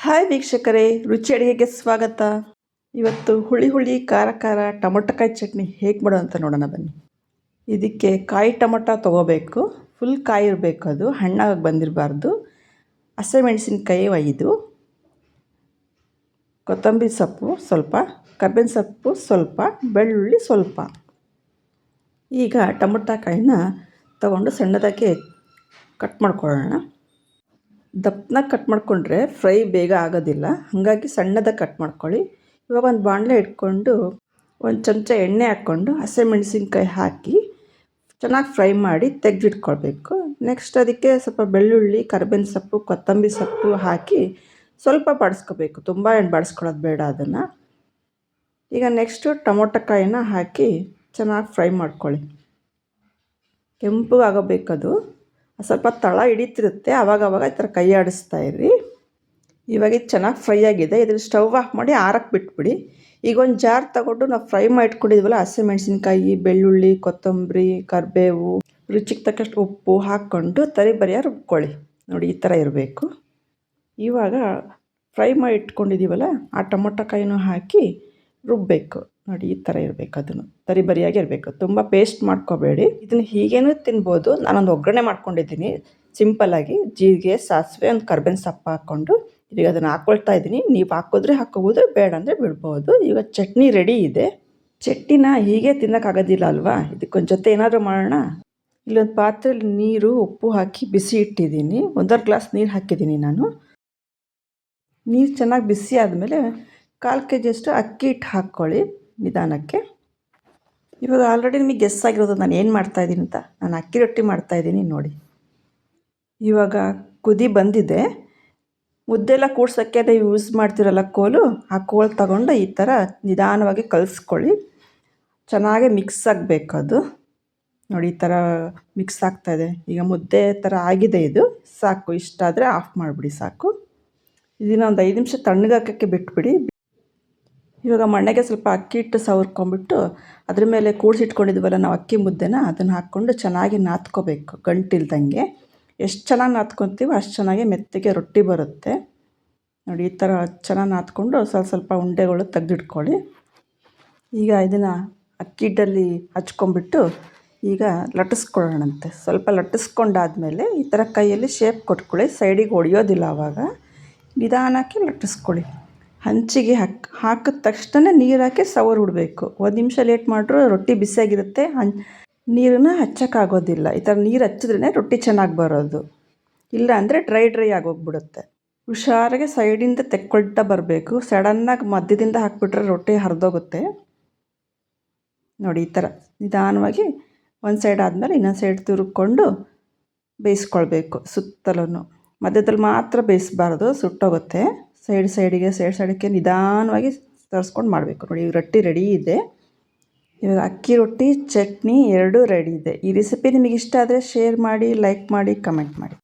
Hi ವೀಕ್ಷಕರೇ, ರುಚಿ ಅಡುಗೆಗೆ ಸ್ವಾಗತ. ಇವತ್ತು ಹುಳಿ ಹುಳಿ ಖಾರ ಖಾರ ಟೊಮೊಟೊಕಾಯಿ ಚಟ್ನಿ ಹೇಗೆ ಮಾಡೋದು ಅಂತ ನೋಡೋಣ ಬನ್ನಿ. ಇದಕ್ಕೆ ಕಾಯಿ ಟೊಮೊಟೊ ತೊಗೋಬೇಕು. ಫುಲ್ ಕಾಯಿ ಇರಬೇಕು, ಅದು ಹಣ್ಣಾಗಿ ಬಂದಿರಬಾರ್ದು. ಹಸಿಮೆಣಸಿನ್ಕಾಯಿ 5, ಕೊತ್ತಂಬರಿ ಸೊಪ್ಪು ಸ್ವಲ್ಪ, ಕರ್ಬೇವಿನ ಸೊಪ್ಪು ಸ್ವಲ್ಪ, ಬೆಳ್ಳುಳ್ಳಿ ಸ್ವಲ್ಪ. ಈಗ ಟೊಮೊಟೊಕಾಯಿನ ತಗೊಂಡು ಸಣ್ಣದಾಗಿ ಕಟ್ ಮಾಡ್ಕೊಳ್ಳೋಣ. ದಪ್ಪನಾಗಿ ಕಟ್ ಮಾಡಿಕೊಂಡ್ರೆ ಫ್ರೈ ಬೇಗ ಆಗೋದಿಲ್ಲ, ಹಾಗಾಗಿ ಸಣ್ಣದಾಗಿ ಕಟ್ ಮಾಡ್ಕೊಳ್ಳಿ. ಇವಾಗ ಒಂದು ಬಾಣಲೆ ಇಟ್ಕೊಂಡು ಒಂದು ಚಮಚ ಎಣ್ಣೆ ಹಾಕ್ಕೊಂಡು ಹಸಿಮೆಣಸಿನ್ಕಾಯಿ ಹಾಕಿ ಚೆನ್ನಾಗಿ ಫ್ರೈ ಮಾಡಿ ತೆಗೆದಿಟ್ಕೊಳ್ಬೇಕು. ನೆಕ್ಸ್ಟ್ ಅದಕ್ಕೆ ಸ್ವಲ್ಪ ಬೆಳ್ಳುಳ್ಳಿ, ಕರ್ಬೇವಿನ ಸೊಪ್ಪು, ಕೊತ್ತಂಬರಿ ಸೊಪ್ಪು ಹಾಕಿ ಸ್ವಲ್ಪ ಬಾಡಿಸ್ಕೋಬೇಕು. ತುಂಬ ಬಾಡಿಸ್ಕೊಳ್ಳೋದು ಬೇಡ ಅದನ್ನು. ಈಗ ನೆಕ್ಸ್ಟು ಟೊಮೊಟೊಕಾಯಿನ ಹಾಕಿ ಚೆನ್ನಾಗಿ ಫ್ರೈ ಮಾಡ್ಕೊಳ್ಳಿ. ಕೆಂಪು ಆಗೋಬೇಕದು. ಸ್ವಲ್ಪ ತಳ ಹಿಡಿತಿರುತ್ತೆ, ಆವಾಗವಾಗ ಈ ಥರ ಕೈ ಆಡಿಸ್ತಾ ಇರಿ. ಇವಾಗ ಇದು ಚೆನ್ನಾಗಿ ಫ್ರೈ ಆಗಿದೆ. ಇದ್ರ ಸ್ಟವ್ ಆಫ್ ಮಾಡಿ ಆರಕ್ಕೆ ಬಿಟ್ಬಿಡಿ. ಈಗ ಒಂದು ಜಾರ್ ತಗೊಂಡು ನಾವು ಫ್ರೈ ಮಾಡಿ ಇಟ್ಕೊಂಡಿದ್ವಲ್ಲ, ಹಸಿಮೆಣಸಿನ್ಕಾಯಿ, ಬೆಳ್ಳುಳ್ಳಿ, ಕೊತ್ತಂಬರಿ, ಕರಿಬೇವು, ರುಚಿಗೆ ತಕ್ಕಷ್ಟು ಉಪ್ಪು ಹಾಕ್ಕೊಂಡು ತರಿಬರಿಯ ರುಬ್ಕೊಳ್ಳಿ. ನೋಡಿ, ಈ ಥರ ಇರಬೇಕು. ಇವಾಗ ಫ್ರೈ ಮಾಡಿ ಇಟ್ಕೊಂಡಿದ್ದೀವಲ್ಲ, ಆ ಟೊಮೊಟೊಕಾಯಿನೂ ಹಾಕಿ ರುಬ್ಬಬೇಕು. ನೋಡಿ, ಈ ಥರ ಇರಬೇಕು. ಅದನ್ನು ತರಿಬರಿಯಾಗಿ ಇರಬೇಕು, ತುಂಬ ಪೇಸ್ಟ್ ಮಾಡ್ಕೋಬೇಡಿ. ಇದನ್ನು ಹೀಗೇನೂ ತಿನ್ಬೋದು. ನಾನೊಂದು ಒಗ್ಗರಣೆ ಮಾಡ್ಕೊಂಡಿದ್ದೀನಿ ಸಿಂಪಲ್ಲಾಗಿ. ಜೀರಿಗೆ, ಸಾಸಿವೆ, ಒಂದು ಕರ್ಬೇವಿನ ಸೊಪ್ಪು ಹಾಕ್ಕೊಂಡು ಈಗ ಅದನ್ನು ಹಾಕ್ಕೊಳ್ತಾ ಇದ್ದೀನಿ. ನೀವು ಹಾಕಿದ್ರೆ ಹಾಕ್ಕೋಬೋದು, ಬೇಡ ಅಂದರೆ ಬಿಡ್ಬೋದು. ಈಗ ಚಟ್ನಿ ರೆಡಿ ಇದೆ. ಚಟ್ನಿನ ಹೀಗೆ ತಿನ್ನೋಕ್ಕಾಗೋದಿಲ್ಲ ಅಲ್ವಾ, ಇದಕ್ಕೊಂದು ಜೊತೆ ಏನಾದರೂ ಮಾಡೋಣ. ಇಲ್ಲೊಂದು ಪಾತ್ರೆಯಲ್ಲಿ ನೀರು, ಉಪ್ಪು ಹಾಕಿ ಬಿಸಿ ಇಟ್ಟಿದ್ದೀನಿ. 1.5 ಗ್ಲಾಸ್ ನೀರು ಹಾಕಿದ್ದೀನಿ ನಾನು. ನೀರು ಚೆನ್ನಾಗಿ ಬಿಸಿ ಆದಮೇಲೆ 1/4 kg ಅಕ್ಕಿ ಹಿಟ್ಟು ಹಾಕ್ಕೊಳ್ಳಿ ನಿಧಾನಕ್ಕೆ. ಇವಾಗ ಆಲ್ರೆಡಿ ನಿಮಗೆ ಗೆಸ್ ಆಗಿರೋದು ನಾನು ಏನು ಮಾಡ್ತಾಯಿದ್ದೀನಿ ಅಂತ. ನಾನು ಅಕ್ಕಿ ರೊಟ್ಟಿ ಮಾಡ್ತಾಯಿದ್ದೀನಿ ನೋಡಿ. ಇವಾಗ ಕುದಿ ಬಂದಿದೆ. ಮುದ್ದೆಲ್ಲ ಕೂಡ್ಸೋಕ್ಕೆ ಅದೇ ಯೂಸ್ ಮಾಡ್ತಿರಲ್ಲ ಕೋಲು, ಆ ಕೋಲು ತಗೊಂಡು ಈ ಥರ ನಿಧಾನವಾಗಿ ಕಲಿಸ್ಕೊಳ್ಳಿ. ಚೆನ್ನಾಗಿ ಮಿಕ್ಸ್ ಆಗಬೇಕು ಅದು. ನೋಡಿ, ಈ ಥರ ಮಿಕ್ಸ್ ಆಗ್ತಾಯಿದೆ. ಈಗ ಮುದ್ದೆ ಥರ ಆಗಿದೆ ಇದು. ಸಾಕು, ಇಷ್ಟಾದರೆ ಆಫ್ ಮಾಡಿಬಿಡಿ ಸಾಕು. ಇದನ್ನು ಒಂದು 5 ನಿಮಿಷ ತಣ್ಣಗಾಕೋಕ್ಕೆ ಬಿಟ್ಬಿಡಿ. ಇವಾಗ ಮಣ್ಣೆಗೆ ಸ್ವಲ್ಪ ಅಕ್ಕಿ ಹಿಟ್ಟು ಸವರ್ಕೊಂಬಿಟ್ಟು ಅದ್ರ ಮೇಲೆ ಕೂಡಿಸಿಟ್ಕೊಂಡಿದ್ವಲ್ಲ ನಾವು ಅಕ್ಕಿ ಮುದ್ದೆನ, ಅದನ್ನು ಹಾಕ್ಕೊಂಡು ಚೆನ್ನಾಗಿ ನಾದ್ಕೋಬೇಕು ಗಂಟಿಲ್ದಂಗೆ. ಎಷ್ಟು ಚೆನ್ನಾಗಿ ನಾದ್ಕೊತೀವೋ ಅಷ್ಟು ಚೆನ್ನಾಗಿ ಮೆತ್ತಗೆ ರೊಟ್ಟಿ ಬರುತ್ತೆ. ನೋಡಿ, ಈ ಥರ ಚೆನ್ನಾಗಿ ನಾದ್ಕೊಂಡು ಸ್ವಲ್ಪ ಉಂಡೆಗಳು ತೆಗೆದಿಟ್ಕೊಳ್ಳಿ. ಈಗ ಇದನ್ನು ಅಕ್ಕಿ ಹಿಟ್ಟಲ್ಲಿ ಹಚ್ಕೊಂಬಿಟ್ಟು ಈಗ ಲಟ್ಟಿಸ್ಕೊಳ್ಳೋಣಂತೆ. ಸ್ವಲ್ಪ ಲಟ್ಟಿಸ್ಕೊಂಡಾದಮೇಲೆ ಈ ಥರ ಕೈಯಲ್ಲಿ ಶೇಪ್ ಕೊಟ್ಕೊಳ್ಳಿ. ಸೈಡಿಗೆ ಹೊಡೆಯೋದಿಲ್ಲ, ಆವಾಗ ನಿಧಾನಕ್ಕೆ ಲಟ್ಟಿಸ್ಕೊಳ್ಳಿ. ಹಂಚಿಗೆ ಹಾಕಿದ ತಕ್ಷಣ ನೀರು ಹಾಕಿ ಸವರ್ ಬಿಡಬೇಕು. 1 ನಿಮಿಷ ಲೇಟ್ ಮಾಡಿದ್ರು ರೊಟ್ಟಿ ಬಿಸಿಯಾಗಿರುತ್ತೆ, ನೀರನ್ನು ಹಚ್ಚೋಕ್ಕಾಗೋದಿಲ್ಲ. ಈ ಥರ ನೀರು ಹಚ್ಚಿದ್ರೇ ರೊಟ್ಟಿ ಚೆನ್ನಾಗಿ ಬರೋದು. ಇಲ್ಲ ಅಂದರೆ ಡ್ರೈ ಆಗೋಗ್ಬಿಡುತ್ತೆ. ಹುಷಾರಾಗಿ ಸೈಡಿಂದ ತೆಕ್ಕೊಳ್ತಾ ಬರಬೇಕು. ಸಡನ್ನಾಗಿ ಮಧ್ಯದಿಂದ ಹಾಕಿಬಿಟ್ರೆ ರೊಟ್ಟಿ ಹರಿದೋಗುತ್ತೆ. ನೋಡಿ, ಈ ಥರ ನಿಧಾನವಾಗಿ ಒಂದು ಸೈಡ್ ಆದಮೇಲೆ ಇನ್ನೊಂದು ಸೈಡ್ ತಿರುಗಿಕೊಂಡು ಬೇಯಿಸ್ಕೊಳ್ಬೇಕು. ಸುತ್ತಲೂ ಮಧ್ಯದಲ್ಲಿ ಮಾತ್ರ ಬೇಯಿಸಬಾರ್ದು, ಸುಟ್ಟೋಗುತ್ತೆ. ಸೈಡಿಗೆ ನಿಧಾನವಾಗಿ ತರಿಸ್ಕೊಂಡು ಮಾಡಬೇಕು. ನೋಡಿ, ರೊಟ್ಟಿ ರೆಡಿ ಇದೆ. ಇವಾಗ ಅಕ್ಕಿ ರೊಟ್ಟಿ, ಚಟ್ನಿ ಎರಡೂ ರೆಡಿ ಇದೆ. ಈ ರೆಸಿಪಿ ನಿಮಗೆ ಇಷ್ಟ ಆದರೆ ಶೇರ್ ಮಾಡಿ, ಲೈಕ್ ಮಾಡಿ, ಕಮೆಂಟ್ ಮಾಡಿ.